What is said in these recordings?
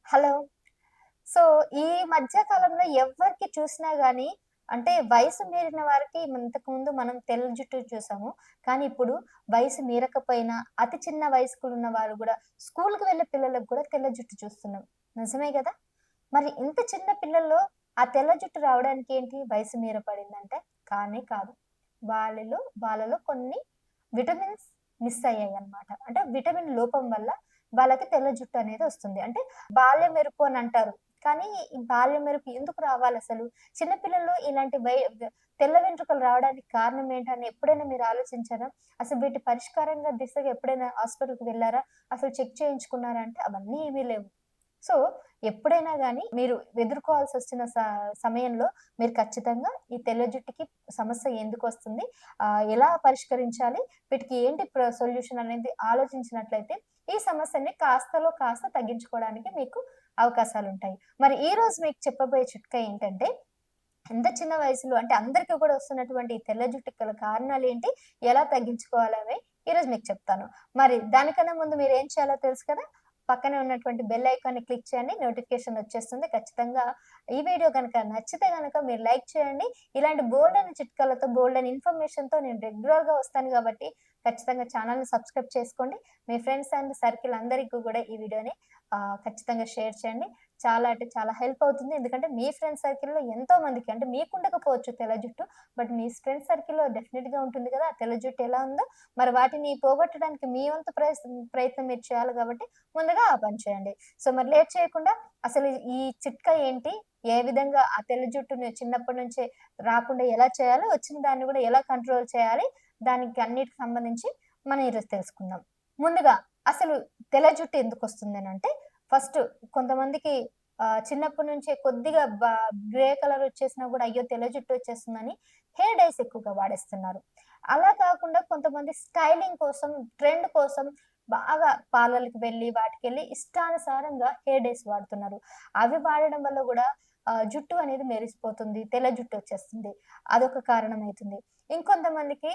Hello. So, ఈ మధ్య కాలంలో ఎవ్వరికి చూసినా గాని అంటే వయసు మీరిన వారికి ఇంతకుముందు మనం తెల్ల జుట్టు చూసాము. కానీ ఇప్పుడు వయసు మీరకపోయినా అతి చిన్న వయస్కులున్న వారు గూడా స్కూలుకి వెళ్ళే పిల్లలకు గూడా తెల్ల జుట్టు చూస్తున్నాం. నిజమే గదా! మరి ఇంత చిన్న పిల్లల్లో ఆ తెల్ల జుట్టు రావడానికి ఏంటి వయసు మీర పడిందంటే? కానే కాదు. వాళ్ళలో కొన్ని విటమిన్స్ మిస్ అయ్యాయన్నమాట. అంటే విటమిన్ లోపం వల్ల వాళ్ళకి తెల్ల జుట్టు అనేది వస్తుంది. అంటే బాల్య మెరుపు అని అంటారు. కానీ ఈ బాల్య మెరుపు ఎందుకు రావాలసలు? చిన్న పిల్లల్లో ఇలాంటి తెల్ల వెంట్రుకలు రావడానికి కారణం ఏంటని ఎప్పుడైనా మీరు ఆలోచించారా? అసలు వీటి పరిష్కారంగా దిశగా ఎప్పుడైనా హాస్పిటల్‌కి వెళ్లారా? అసలు చెక్ చేయించుకున్నారా అంటే అవన్నీ ఏమీ లేవు. సో, ఎప్పుడైనా గాని మీరు ఎదుర్కోవాల్సొచ్చిన సమయంలో మీరు ఖచ్చితంగా ఈ తెల్ల జుట్టుకి సమస్య ఎందుకొస్తుంది? ఎలా పరిష్కరించాలి? వీటికి ఏంటి సొల్యూషన్ అనేది ఆలోచించినట్లయితే, ఈ సమస్యని కాస్తలో కాస్త తగ్గించుకోవడానికి మీకు అవకాశాలుంటాయి. మరి ఈరోజు మీకు చెప్పబోయే చిట్కా ఏంటంటే, ఇంత చిన్న వయసులో అంటే అందరికి కూడా వస్తున్నటువంటి ఈ తెల్ల జుట్టుకి గల కారణాలేంటి? ఎలా తగ్గించుకోవాలవి ఈరోజు మీకు చెప్తాను. మరి దానికన్నా ముందు మీరేం చేయాలో తెలుసు కదా! పక్కనే ఉన్నటువంటి బెల్ ఐకాన్‌ని క్లిక్ చేయండి. నోటిఫికేషన్ వచ్చేస్తుంది. ఖచ్చితంగా ఈ వీడియో గనక నచ్చితే గనక మీరు లైక్ చేయండి. ఇలాంటి బోలెడన్ని చిట్కాలతో, బోలెడన్ని ఇన్ఫర్మేషన్‌తో నేను రెగ్యులర్‌గా వస్తాను గాబట్టి ఖచ్చితంగా ఛానెల్‌ని సబ్స్క్రైబ్ చేసుకోండి. మీ ఫ్రెండ్స్ అండ్ సర్కిల్ అందరికి కూడా ఈ వీడియోని ఖచ్చితంగా షేర్ చేయండి. చాలా అంటే చాలా హెల్ప్ అవుతుంది. ఎందుకంటే మీ ఫ్రెండ్స్ సర్కిల్‌లో ఎంతో మందికి అంటే మీకుండకపోవచ్చు తెల్ల జుట్టు. బట్ మీ ఫ్రెండ్స్ సర్కిల్‌లో డెఫినిట్‌గా ఉంటుంది కదా! ఆ తెల్ల జుట్టు ఎలా ఉందో మరి వాటిని పోగొట్టడానికి మీ వంతు ప్రయత్నం మీరు చేయాలి కాబట్టి ముందుగా ఆ పని చేయండి. సో, మరి లేట్ చేయకుండా అసలు ఈ చిట్కా ఏంటి? ఏ విధంగా ఆ తెల్ల జుట్టుని చిన్నప్పటి నుంచే రాకుండా ఎలా చేయాలో, వచ్చిన దాన్ని కూడా ఎలా కంట్రోల్ చేయాలి? దానికి అన్నిటికి సంబంధించి మనం ఈరోజు తెలుసుకుందాం. ముందుగా అసలు తెల్ల జుట్టు ఎందుకొస్తుందనంటే ఫస్ట్ కొంతమందికి చిన్నప్పటి నుంచే కొద్దిగా గ్రే కలర్ వచ్చేసినా గూడా అయ్యో! తెల్ల జుట్టు వచ్చేస్తుందని హెయిర్ డైస్ ఎక్కువగా వాడేస్తున్నారు. అలా కాకుండా కొంతమంది స్టైలింగ్ కోసం, ట్రెండ్ కోసం బాగా పార్లర్‌లకి వెళ్లి, వాటికెళ్ళి ఇష్టానుసారంగా హెయిర్ డైస్ వాడుతున్నారు. అవి వాడడం వల్ల గూడా జుట్టు అనేది మెరిసిపోతుంది. తెల్ల జుట్టు వచ్చేస్తుంది. అదొక కారణమైతుంది. ఇంకొంతమందికి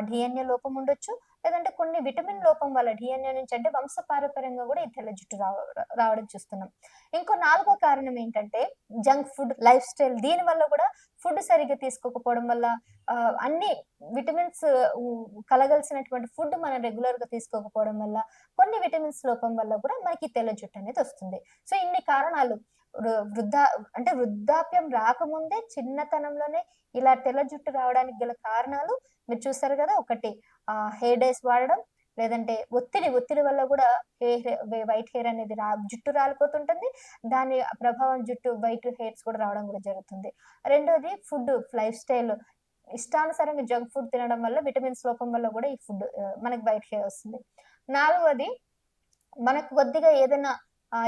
డీఎన్ఏ లోపం ఉండొచ్చు. లేదంటే కొన్ని విటమిన్ లోపం వల్ల డీఎన్ఏ నుంచి అంటే వంశపారంపర్యంగా గూడా ఈ తెల్ల జుట్టు రావడం చూస్తున్నాం. ఇంకో నాలుగో కారణం ఏంటంటే జంక్ ఫుడ్, లైఫ్ స్టైల్ దీని వల్ల గూడా ఫుడ్ సరిగ్గా తీసుకోకపోవడం వల్ల అన్ని విటమిన్స్ కలగాల్సినటువంటి ఫుడ్ మనం రెగ్యులర్‌గా తీసుకోకపోవడం వల్ల, కొన్ని విటమిన్స్ లోపం వల్ల గూడా మనకి తెల్ల జుట్టు అనేది వస్తుంది. సో, ఇన్ని కారణాలు వృ వృద్ధా అంటే వృద్ధాప్యం రాకముందే చిన్నతనంలోనే ఇలా తెల్ల జుట్టు రావడానికి గల కారణాలు మీరు చూసారు గదా! ఒకటి హెయిర్ డైస్ వాడడం, లేదంటే ఒత్తిడి వల్ల గూడా వైట్ హెయిర్ అనేది జుట్టు రాలిపోతుంటుంది. దాని ప్రభావం జుట్టు వైట్ హెయిర్స్ కూడా రావడం గూడా జరుగుతుంది. రెండోది ఫుడ్, లైఫ్ స్టైల్ ఇష్టానుసారంగా జంక్ ఫుడ్ తినడం వల్ల విటమిన్స్ లోపం వల్ల గూడా ఈ ఫుడ్ మనకి వైట్ హెయిర్ వస్తుంది. నాలుగోది మనకు కొద్దిగా ఏదైనా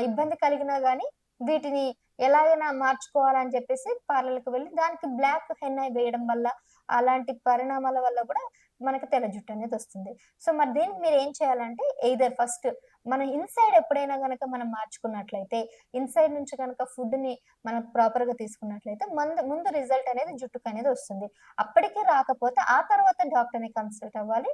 ఇబ్బంది కలిగినా గానీ, వీటిని ఎలాగైనా మార్చుకోవాలని చెప్పేసి పార్లర్‌కి వెళ్లి దానికి బ్లాక్ హెన్నా వేయడం వల్ల, అలాంటి పరిణామాల వల్ల గూడా మనకి తెల్ల జుట్టనేదొస్తుంది. సో, మరి దీనికి మీరేం చేయాలంటే ఎయిదర్ ఫస్ట్ మన ఇన్‌సైడ్ ఎప్పుడైనా గనక మనం మార్చుకున్నట్లయితే, ఇన్‌సైడ్ నుంచి గనక ఫుడ్‌ని మనం ప్రాపర్‌గా తీసుకున్నట్లయితే ముందు రిజల్ట్ అనేది జుట్టుకనేది వస్తుంది. అప్పటికి రాకపోతే ఆ తర్వాత డాక్టర్‌ని కన్సల్ట్ అవ్వాలి.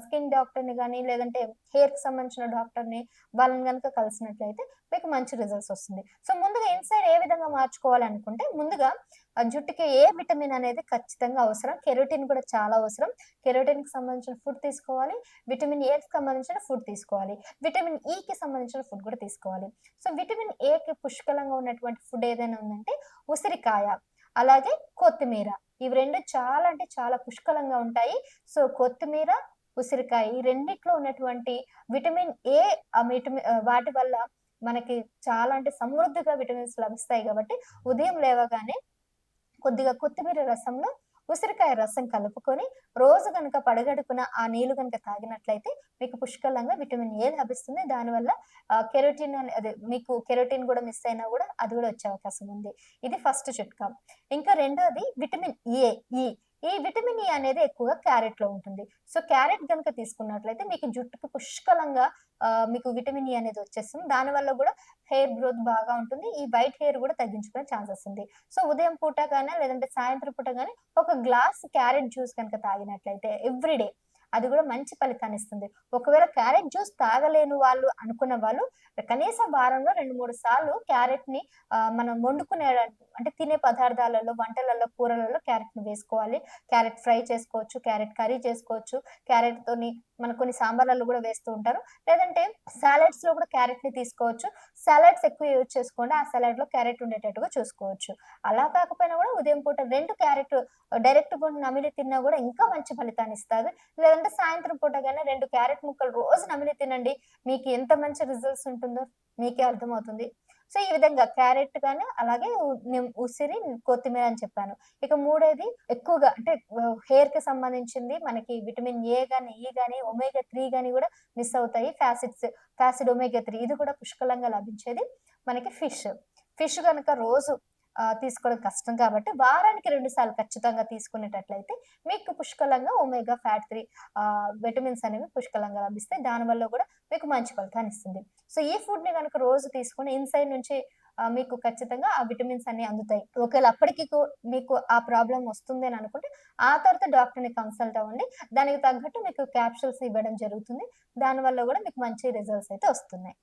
స్కిన్ డాక్టర్‌ని గాని, లేదంటే హెయిర్‌కి సంబంధించిన డాక్టర్‌ని వాళ్ళని గనక కలిసినట్లయితే మీకు మంచి రిజల్ట్స్ వస్తుంది. సో, ముందుగా ఇన్‌సైడ్ ఏ విధంగా మార్చుకోవాలనుకుంటే, ముందుగా జుట్టుకి ఏ విటమిన్ అనేది ఖచ్చితంగా అవసరం. కెరోటిన్ కూడా చాలా అవసరం. కెరోటిన్‌కి సంబంధించిన ఫుడ్ తీసుకోవాలి. విటమిన్ ఏకి సంబంధించిన ఫుడ్ తీసుకోవాలి. విటమిన్ ఈకి సంబంధించిన ఫుడ్ కూడా తీసుకోవాలి. సో, విటమిన్ ఏకి పుష్కలంగా ఉన్నటువంటి ఫుడ్ ఏదైనా ఉందంటే ఉసిరికాయ, అలాగే కొత్తిమీర. ఇవి 2 చాలా అంటే చాలా పుష్కలంగా ఉంటాయి. సో, కొత్తిమీర, ఉసిరికాయ ఈ రెండిట్లో ఉన్నటువంటి విటమిన్ ఏ వాటి వల్ల మనకి చాలా అంటే సమృద్ధిగా విటమిన్స్ లభిస్తాయి గాబట్టి, ఉదయం లేవగానే కొద్దిగా కొత్తిమీర రసంలో ఉసిరికాయ రసం కలుపుకొని, రోజు గనక పడగడుపున ఆ నీళ్లు గనక తాగినట్లయితే, మీకు పుష్కలంగా విటమిన్ ఏ లభిస్తుంది. దానివల్ల కెరోటిన్ అదే మీకు కెరోటిన్ గూడా మిస్ అయినా గూడా అది గూడా వచ్చే అవకాశం ఉంది. ఇది ఫస్ట్ చిట్కా. ఇంకా రెండోది విటమిన్ ఏ, ఈ. ఈ విటమిన్ ఈ అనేది ఎక్కువగా క్యారెట్‌లో ఉంటుంది. సో, క్యారెట్ గనక తీసుకున్నట్లయితే మీకు జుట్టుకి పుష్కలంగా మీకు విటమిన్ ఈ అనేది వచ్చేస్తుంది. దానివల్ల గూడా హెయిర్ గ్రోత్ బాగా ఉంటుంది. ఈ వైట్ హెయిర్ గూడా తగ్గించుకునే ఛాన్సెస్ ఉంది. సో, ఉదయం పూట గాని, లేదంటే సాయంత్రం పూట గాని ఒక గ్లాస్ క్యారెట్ జ్యూస్ గనక తాగినట్లయితే ఎవ్రీ డే అది కూడా మంచి ఫలితాన్ని ఇస్తుంది. ఒకవేళ క్యారెట్ జ్యూస్ తాగలేని వాళ్ళు అనుకున్న వాళ్ళు కనీసం వారంలో 2, 3 సార్లు క్యారెట్‌ని మనం వండుకునే అంటే తినే పదార్థాలలో, వంటలలో, కూరలలో క్యారెట్‌ని వేసుకోవాలి. క్యారెట్ ఫ్రై చేసుకోవచ్చు, క్యారెట్ కర్రీ చేసుకోవచ్చు. క్యారెట్‌తోని మన కొన్ని సాంబార్లలో గూడా వేస్తూ ఉంటారు. లేదంటే సాలడ్స్‌లో కూడా క్యారెట్‌ని తీసుకోవచ్చు. సాలడ్స్ ఎక్కువ యూజ్ చేసుకోండి. ఆ సాలడ్‌లో క్యారెట్ ఉండేటట్టుగా చూసుకోవచ్చు. అలా కాకపోయినా గూడా ఉదయం పూట 2 క్యారెట్ డైరెక్ట్ కూడా నమిలి తిన్నా గూడా ఇంకా మంచి ఫలితాన్నిస్తది. లేదంటే సాయంత్రం పూట గాని 2 క్యారెట్ ముక్కలు రోజు నమిలి తినండి. మీకు ఎంత మంచి రిజల్ట్స్ ఉంటుందో మీకే అర్థమవుతుంది. సో, ఈ విధంగా క్యారెట్ గాని, అలాగే ఉసిరి, కొత్తిమీర అని చెప్పాను. ఇక మూడోది ఎక్కువగా అంటే హెయిర్‌కి సంబంధించింది మనకి విటమిన్ ఏ గాని, ఈ గాని, ఒమేగా 3 గాని గూడా మిస్ అవుతాయి. ఫ్యాసిడ్ ఒమేగా 3 ఇది కూడా పుష్కలంగా లభించేది మనకి ఫిష్. ఫిష్ గనక రోజు తీసుకోవడం కష్టం కాబట్టి వారానికి 2 సార్లు ఖచ్చితంగా తీసుకునేటట్లయితే మీకు పుష్కలంగా ఒమేగా ఫ్యాట్ 3 విటమిన్స్ అనేవి పుష్కలంగా లభిస్తాయి. దానివల్ల గూడా మీకు మంచి ఫలితాన్నిస్తుంది. సో, ఈ ఫుడ్‌ని గనక రోజు తీసుకొని ఇన్‌సైడ్ నుంచి మీకు ఖచ్చితంగా ఆ విటమిన్స్ అన్నీ అందుతాయి. ఒకవేళ అప్పటికి మీకు ఆ ప్రాబ్లమ్ వస్తుంది అని అనుకుంటే, ఆ తర్వాత డాక్టర్‌ని కన్సల్ట్ అవ్వండి. దానికి తగ్గట్టు మీకు క్యాప్సూల్స్ ఇవ్వడం జరుగుతుంది. దానివల్ల గూడా మీకు మంచి రిజల్ట్స్ అయితే వస్తున్నాయి.